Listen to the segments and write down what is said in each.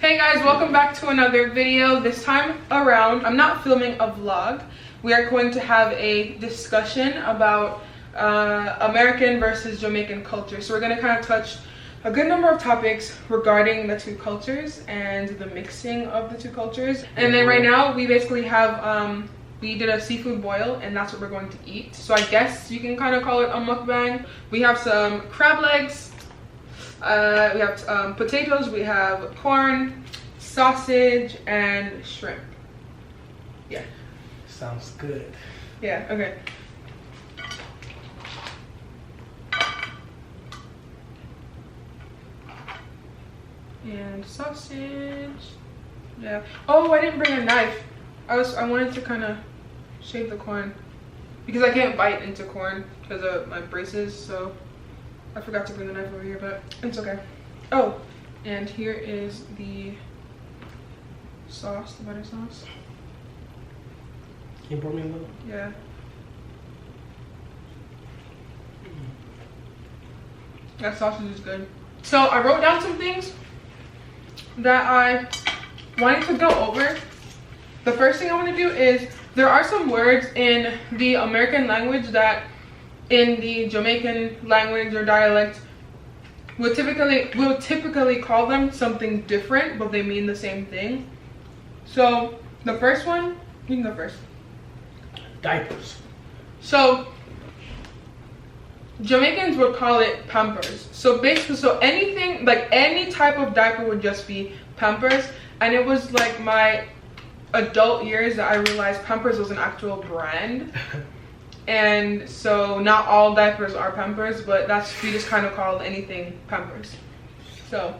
Hey guys, welcome back to another video. This time around, I'm not filming a vlog. We are going to have a discussion about American versus Jamaican culture. So we're going to kind of touch a good number of topics regarding the two cultures and the mixing of the two cultures. And then right now we basically have we did a seafood boil and that's what we're going to eat. So I guess you can kind of call it a mukbang. We have some crab legs. We have potatoes, we have corn, sausage, and shrimp. Yeah. Sounds good. Yeah, okay. And sausage. Yeah. Oh, I didn't bring a knife. I wanted to kind of shave the corn because I can't bite into corn because of my braces, so I forgot to bring the knife over here, but it's okay. Oh, and here is the sauce, the butter sauce. Can you pour me a little? Yeah. That sausage is good. So I wrote down some things that I wanted to go over. The first thing I want to do is there are some words in the American language that in the Jamaican language or dialect we'll typically call them something different, but they mean the same thing. So the first one, you can go first. Diapers. So Jamaicans would call it Pampers. So basically, so anything, like any type of diaper would just be Pampers. And it was like my adult years that I realized Pampers was an actual brand. And so not all diapers are Pampers, but we just kind of call anything Pampers. So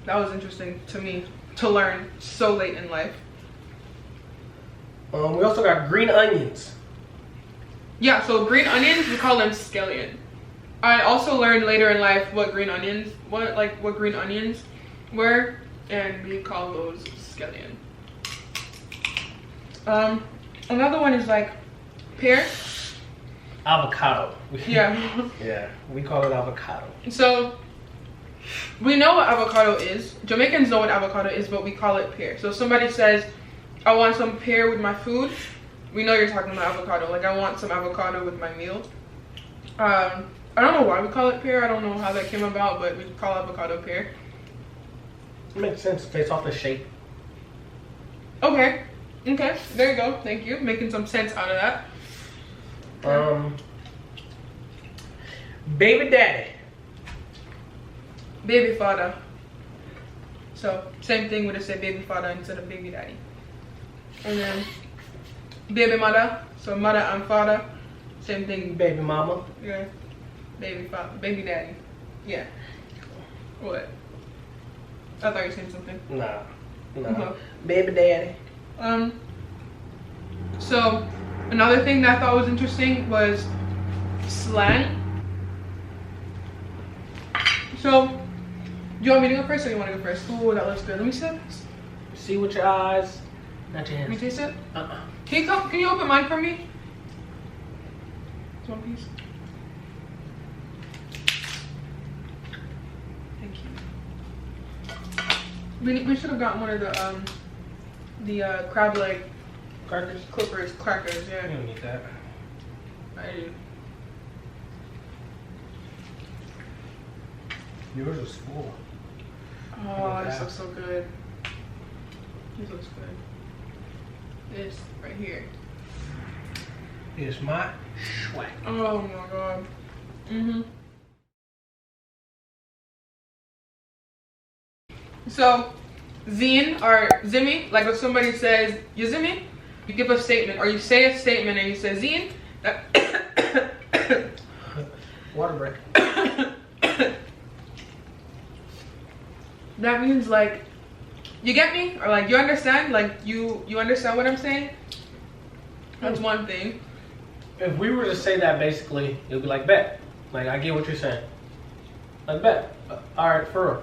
that was interesting to me to learn so late in life. We also got green onions. Yeah, so green onions, we call them scallion. I also learned later in life what green onions were, and we call those scallion. Another one is like pear. Avocado. Yeah. Yeah, we call it avocado. So we know what avocado is. Jamaicans know what avocado is, but we call it pear. So if somebody says, I want some pear with my food, we know you're talking about avocado. Like, I want some avocado with my meal. I don't know why we call it pear. I don't know how that came about, but we call avocado pear. It makes sense based off the shape. Okay, there you go. Thank you, making some sense out of that. Baby daddy. Baby father. So same thing, we just say baby father instead of baby daddy. And then baby mother. So mother and father, same thing. Baby mama. Yeah. Baby father, baby daddy. Yeah. What? I thought you were saying something. Nah. Okay. Baby daddy. So another thing that I thought was interesting was slang. So, do you want me to go first or you want to go first? Oh, that looks good. Let me see it. See with your eyes, not your Let me hands. taste it. Can you open mine for me? It's one piece. Thank you. We should have gotten one of the crab leg Crackers? crackers, yeah. You don't need that. I do. Yours is full. Oh, this looks so good. This looks good. This right here. Is my swag. Oh my god. So, zine or zimmy, like if somebody says, you zimmy, you give a statement, or you say a statement and you say zine. Water break. That means like, you get me? Or like, you understand? Like, you understand what I'm saying? That's one thing. If we were to say that basically, it would be like, bet. Like, I get what you're saying. Like, bet. Alright, for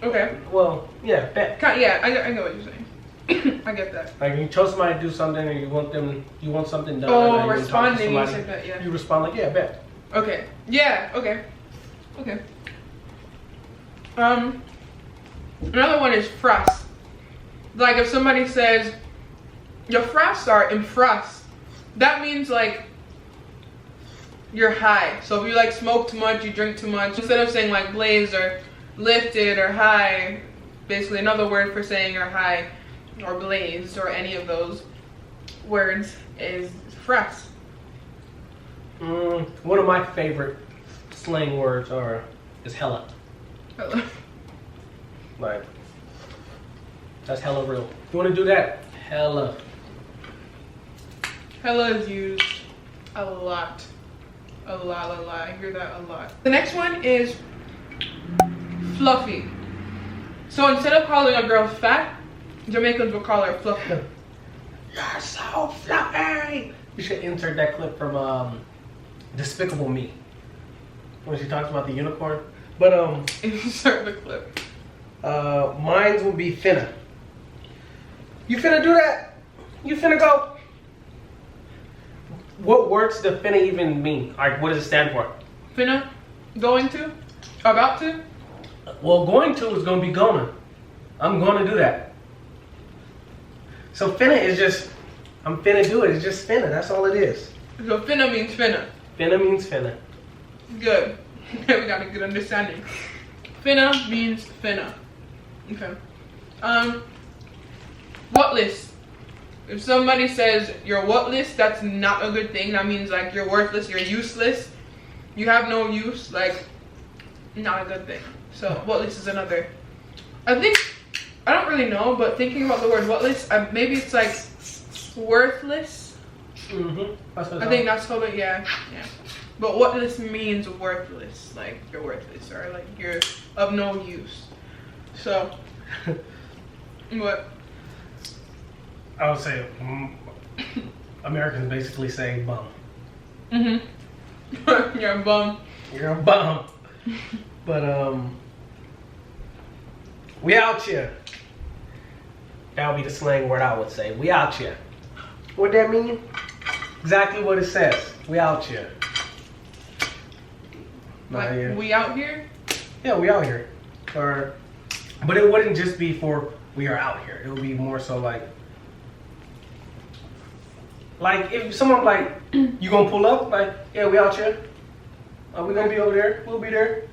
real. Okay. Well, yeah, bet. Yeah, I know what you're saying. I get that. Like, you chose somebody to do something and you want something done. Oh, responding, you said bet, yeah. You respond like, yeah, bet. Okay. Yeah, okay. Okay. Another one is Frass. Like if somebody says, your Frass are in Frass, that means like you're high. So if you like smoke too much, you drink too much, instead of saying like blaze or lifted or high, basically another word for saying you're high or blazed or any of those words is Frass. One of my favorite slang words is hella. Hella. Like, that's hella real. You want to do that? Hella. Hella is used a lot. A lot. I hear that a lot. The next one is fluffy. So instead of calling a girl fat, Jamaicans will call her fluffy. You're so fluffy. You should insert that clip from Despicable Me when she talks about the unicorn. But insert the clip. mine will be finna. You finna do that? You finna go? What words does finna even mean? Like, what does it stand for? Finna, going to, about to. Well, going to is gonna be going. I'm gonna do that. So finna is just, I'm finna do it. It's just finna. That's all it is. So finna means finna. Finna means finna. Good. We got a good understanding. Finna means finna. Okay. Wutless. If somebody says you're wutless, that's not a good thing. That means like you're worthless, you're useless. You have no use, like not a good thing. So wutless is another. I think, I don't really know, but thinking about the word wutless, maybe it's like worthless. I think that's how it, yeah. But wutless means worthless, like you're worthless or like you're of no use. So, what? I would say Americans basically say bum. You're a bum. You're a bum. But we out here. That would be the slang word I would say. We out here. What that mean? Exactly what it says. We out here. Like, we out here? Yeah, we out here. But it wouldn't just be for we are out here. It would be more so like if someone like, you gonna pull up? Like, yeah, we out here. Are we gonna be over there? We'll be there.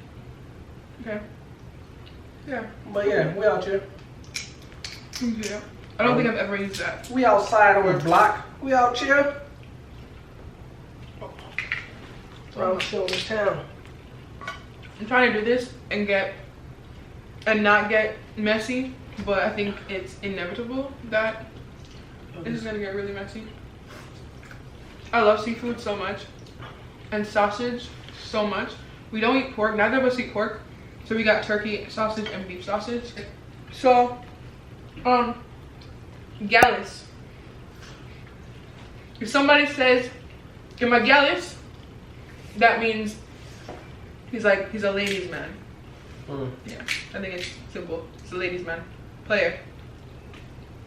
Okay. Yeah. But yeah, we out here. Yeah. I don't think I've ever used that. We outside on the block. We out here. Around the town. I'm trying to do this and not get messy, but I think it's inevitable that this is gonna get really messy. I love seafood so much, and sausage so much. We don't eat pork. Neither of us eat pork, so we got turkey sausage and beef sausage. So, Gyalis. If somebody says, "You're my Gyalis," that means he's a ladies' man. Yeah, I think it's simple. It's a ladies' man, player.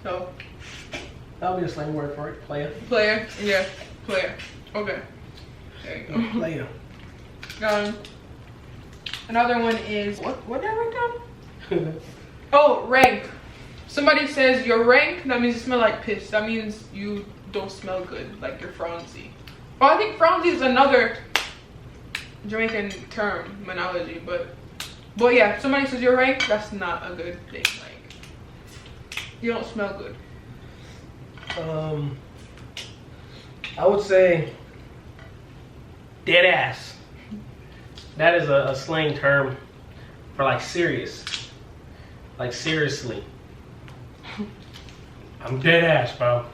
So that'll be a slang word for it. Player. Player, yeah, player. Okay, there you go. Player. Another one is what did I write down? Oh, rank. Somebody says you're rank, that means you smell like piss. That means you don't smell good, like you're frownsy. Oh, I think frownsy is another Jamaican terminology, but yeah, if somebody says you're rank, that's not a good thing. Like, you don't smell good. I would say dead ass. That is a slang term for like serious. Like seriously. I'm dead ass, bro.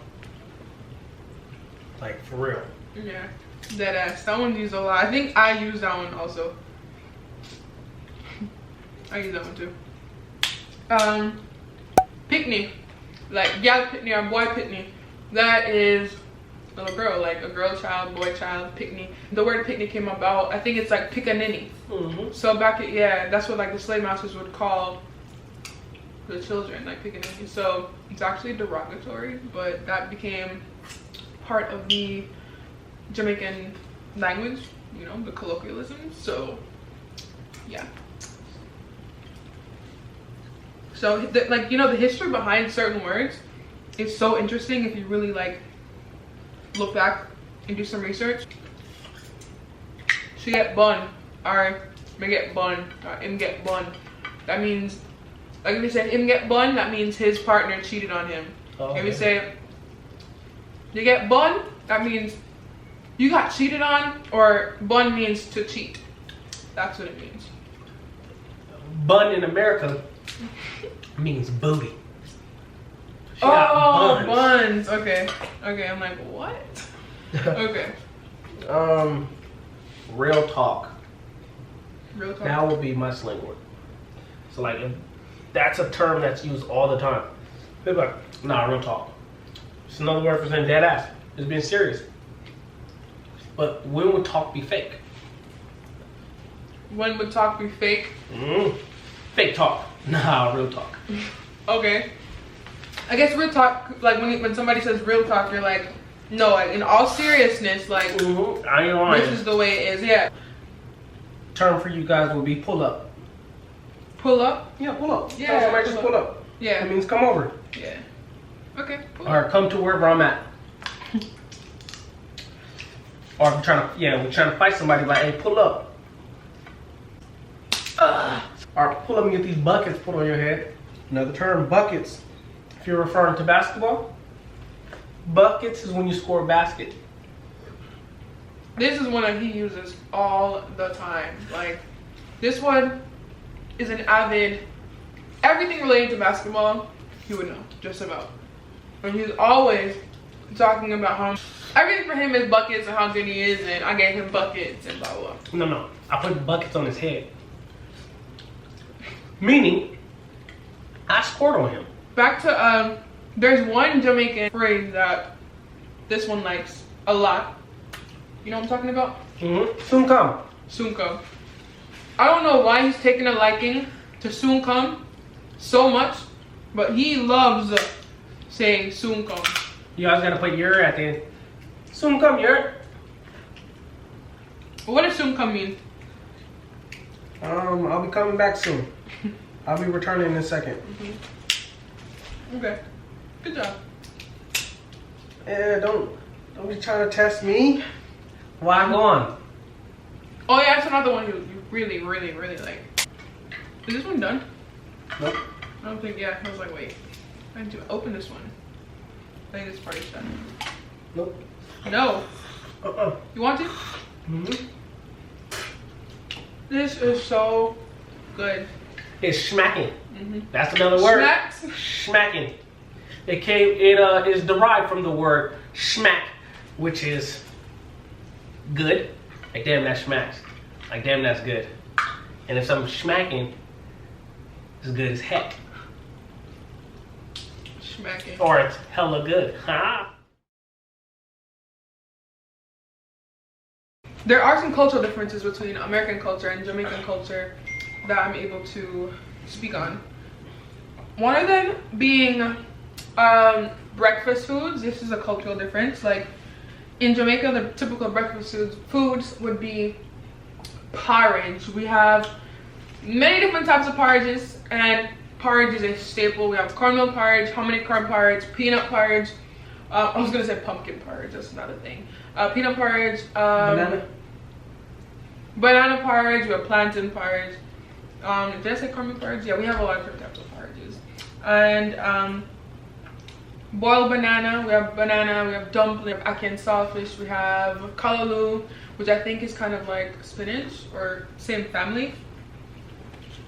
Like for real. Yeah, dead ass. That one's used a lot. I think I use that one also. I use that one too. Pickney. Like, yeah, Pickney or boy Pickney. That is little girl, like a girl child, boy child, Pickney. The word Pickney came about, I think it's like Picanini. So back at, yeah, that's what like the slave masters would call the children, like Picanini. So it's actually derogatory, but that became part of the Jamaican language, you know, the colloquialism. So yeah. So like, you know, the history behind certain words is so interesting if you really like look back and do some research. She get bun, or me get bun, or him get bun. That means, like if you say him get bun, that means his partner cheated on him. Oh, if you say you get bun, that means you got cheated on, or bun means to cheat. That's what it means. Bun in America means booty. She Oh, got buns. Okay. Okay, I'm like, what? Okay. Real talk. Real talk. That would be my slang word. So like, if that's a term that's used all the time. People are like, nah, real talk. It's another word for saying dead ass. It's being serious. But when would talk be fake? When would talk be fake? Fake talk. Nah, real talk. Okay. I guess real talk, like when somebody says real talk, you're like, no, like in all seriousness, like I ain't lying. this is the way it is. Yeah. Term for you guys would be pull up. Pull up? Yeah, pull up. Yeah, Tell somebody just pull up. Yeah. That means come over. Yeah. Okay. Pull Or up. come to wherever I'm at. Or if we're trying to fight somebody, like, hey, pull up. Or pull up and get these buckets put on your head. Another term, buckets. If you're referring to basketball, buckets is when you score a basket. This is one that he uses all the time. Like, this one is an avid, everything related to basketball, he would know, just about. And he's always talking about how everything for him is buckets and how good he is, and I gave him buckets and blah, blah, blah. No. I put buckets on his head. Meaning, I scored on him. Back to, there's one Jamaican phrase that this one likes a lot. You know what I'm talking about? Soon come. Soon come. I don't know why he's taking a liking to soon come so much, but he loves saying soon come. You always gotta put your at the end. Soon come, your. What does soon come mean? I'll be coming back soon. I'll be returning in a second. Okay. Good job. Yeah, don't be trying to test me. Why I'm going? Oh yeah, that's another one you really, really, really like. Is this one done? Nope. I don't think, yeah. I was like, wait. I need to open this one. I think this part is done. Nope. No. You want to? This is so good. It's smacking. That's another word. Smacks? Smacking. It is derived from the word smack, which is good. Like damn, that smacks. Like damn, that's good. And if something's smacking, it's good as heck. Smacking. Or it's hella good. Ha! There are some cultural differences between American culture and Jamaican culture that I'm able to speak on. One of them being breakfast foods. This is a cultural difference. Like in Jamaica, the typical breakfast foods would be porridge. We have many different types of porridges, and porridge is a staple. We have cornmeal porridge, hominy corn porridge, peanut porridge. I was gonna say pumpkin porridge. That's not a thing. Peanut porridge. Banana porridge. We have plantain porridge. Did I say cornmeal porridge? Yeah, we have a lot of different types of porridges. And boiled banana. We have dumpling, we have ackee and saltfish. We have kalaloo, which I think is kind of like spinach or same family.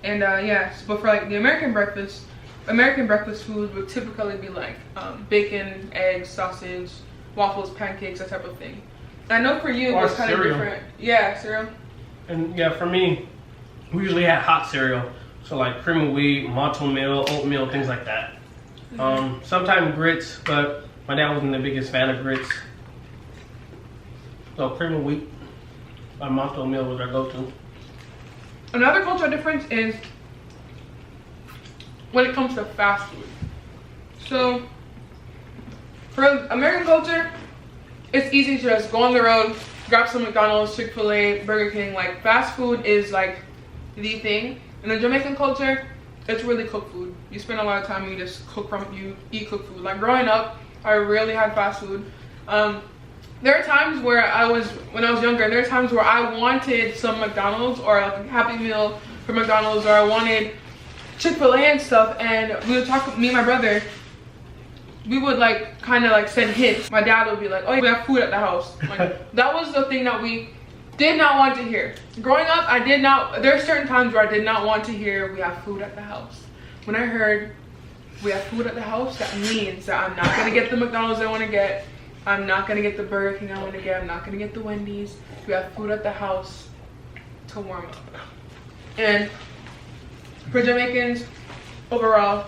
And yes, but for like the American breakfast food would typically be like bacon, eggs, sausage, waffles, pancakes, that type of thing. I know for you Or it's kind cereal. of different. Yeah, cereal. And yeah, for me, we usually had hot cereal. So like cream of wheat, malto meal, oatmeal, things like that. Sometimes grits, but my dad wasn't the biggest fan of grits. So cream of wheat by malto meal was our go-to. Another cultural difference is when it comes to fast food. So for American culture, it's easy to just go on the road, grab some McDonald's, Chick-fil-A, Burger King. Like fast food is like the thing. And in Jamaican culture, it's really cooked food. You spend a lot of time, you just eat cooked food. Like growing up, I rarely had fast food. There are times where when I was younger, there are times where I wanted some McDonald's or like a Happy Meal from McDonald's, or I wanted Chick-fil-A and stuff, and we would talk, me and my brother, we would like kind of like send hints. My dad would be like, oh, we have food at the house. Like that was the thing that we did not want to hear. Growing up, there are certain times where I did not want to hear we have food at the house. When I heard we have food at the house, that means that I'm not gonna get the McDonald's I want to get. I'm not gonna get the Burger King I want to get. I'm not gonna get the Wendy's. We have food at the house to warm up. And for Jamaicans, overall,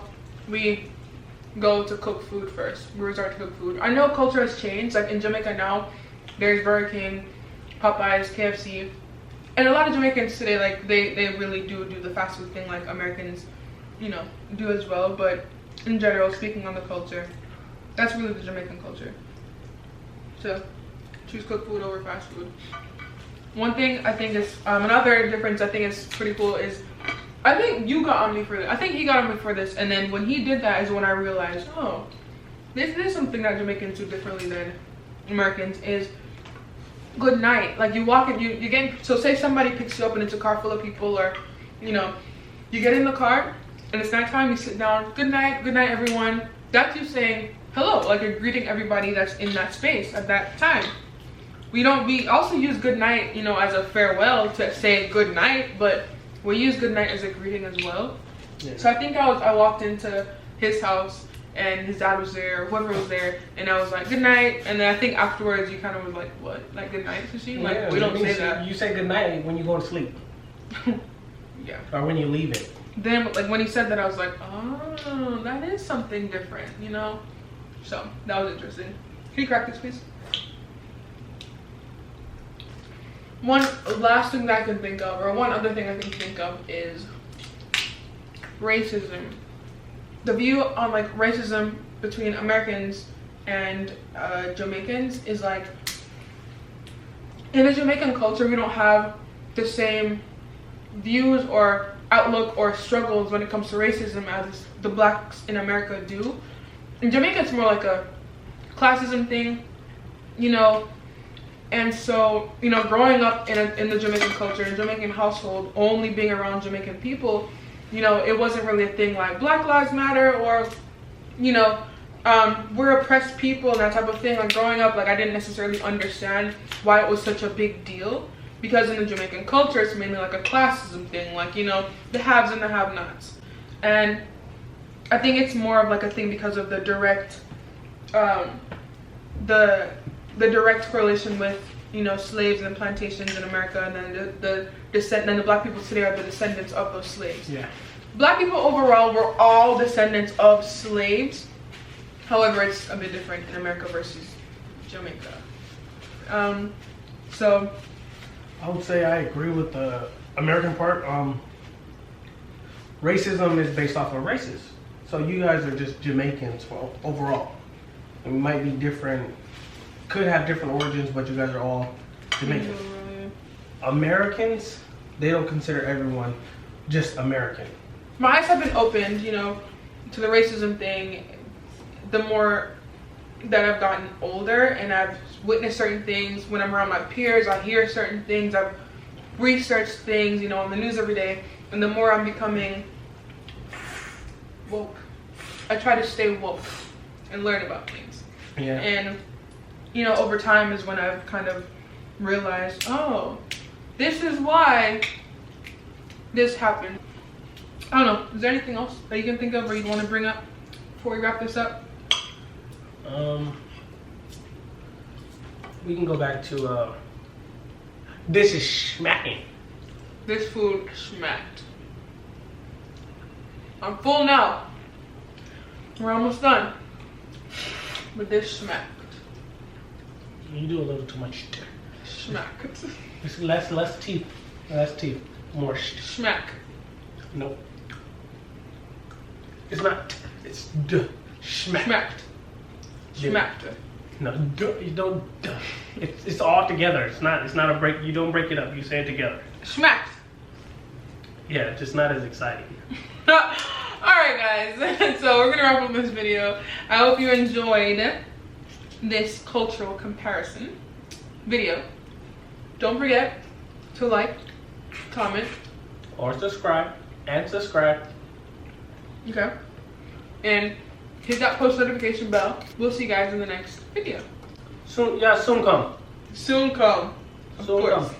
we go to cook food first. We resort to cook food. I know culture has changed. Like in Jamaica now, there's Burger King, Popeyes, KFC, and a lot of Jamaicans today, like they really do the fast food thing like Americans, you know, do as well. But in general, speaking on the culture, that's really the Jamaican culture. So choose cooked food over fast food. One thing I think is another difference I think is pretty cool is, I think you got on me for this. I think he got on me for this, and then when he did that is when I realized, oh, this is something that Jamaicans do differently than Americans, is good night. Like you walk in, you get, so say somebody picks you up and it's a car full of people, or you know, you get in the car and it's nighttime, you sit down, good night everyone. That's you saying hello, like you're greeting everybody that's in that space at that time. We also use good night, you know, as a farewell to say good night, but we use good night as a greeting as well. Yeah. So I think I walked into his house and his dad was there, whoever was there, and I was like, good night. And then I think afterwards you kind of was like, what? Like good night, Sushi? Like yeah, we don't say that. You say good night when you go to sleep. Yeah. Or when you leave it. Then like when he said that, I was like, oh, that is something different, you know? So that was interesting. Can you crack this, please? One last thing that I can think of, or one other thing I can think of, is racism. The view on like racism between Americans and Jamaicans is like, in the Jamaican culture, we don't have the same views or outlook or struggles when it comes to racism as the blacks in America do. In Jamaica, it's more like a classism thing, you know. And so, you know, growing up in the Jamaican culture, in a Jamaican household, only being around Jamaican people, you know, it wasn't really a thing like Black Lives Matter or, you know, we're oppressed people and that type of thing. Like growing up, like I didn't necessarily understand why it was such a big deal, because in the Jamaican culture, it's mainly like a classism thing, like, you know, the haves and the have-nots. And I think it's more of like a thing because of the direct, the direct correlation with, you know, slaves and plantations in America, and then the black people today are the descendants of those slaves. Yeah. Black people overall were all descendants of slaves. However, it's a bit different in America versus Jamaica. So I would say I agree with the American part. Racism is based off of races. So you guys are just Jamaicans, well, overall. It might be different, could have different origins, but you guys are all Jamaican. Americans, they don't consider everyone just American. My eyes have been opened, you know, to the racism thing the more that I've gotten older, and I've witnessed certain things when I'm around my peers. I hear certain things, I've researched things, you know, on the news every day, and the more I'm becoming woke. I try to stay woke and learn about things. Yeah. And, you know, over time is when I've kind of realized, oh, this is why this happened. I don't know. Is there anything else that you can think of or you want to bring up before we wrap this up? We can go back to this is smacking. This food smacked. I'm full now. We're almost done. But this smacked. You do a little too much. Smack. It's less teeth. Less teeth. More smack. Nope. It's not. It's smack. Smacked. Smacked. No, you don't. It's all together. It's not a break. You don't break it up. You say it together. Smacked. Yeah, just not as exciting. Alright guys, so we're gonna wrap up this video. I hope you enjoyed this cultural comparison video. Don't forget to like, comment, or subscribe, and subscribe. Okay. And hit that post notification bell. We'll see you guys in the next video. Soon, yeah, soon come. Soon come. Of Soon course. come.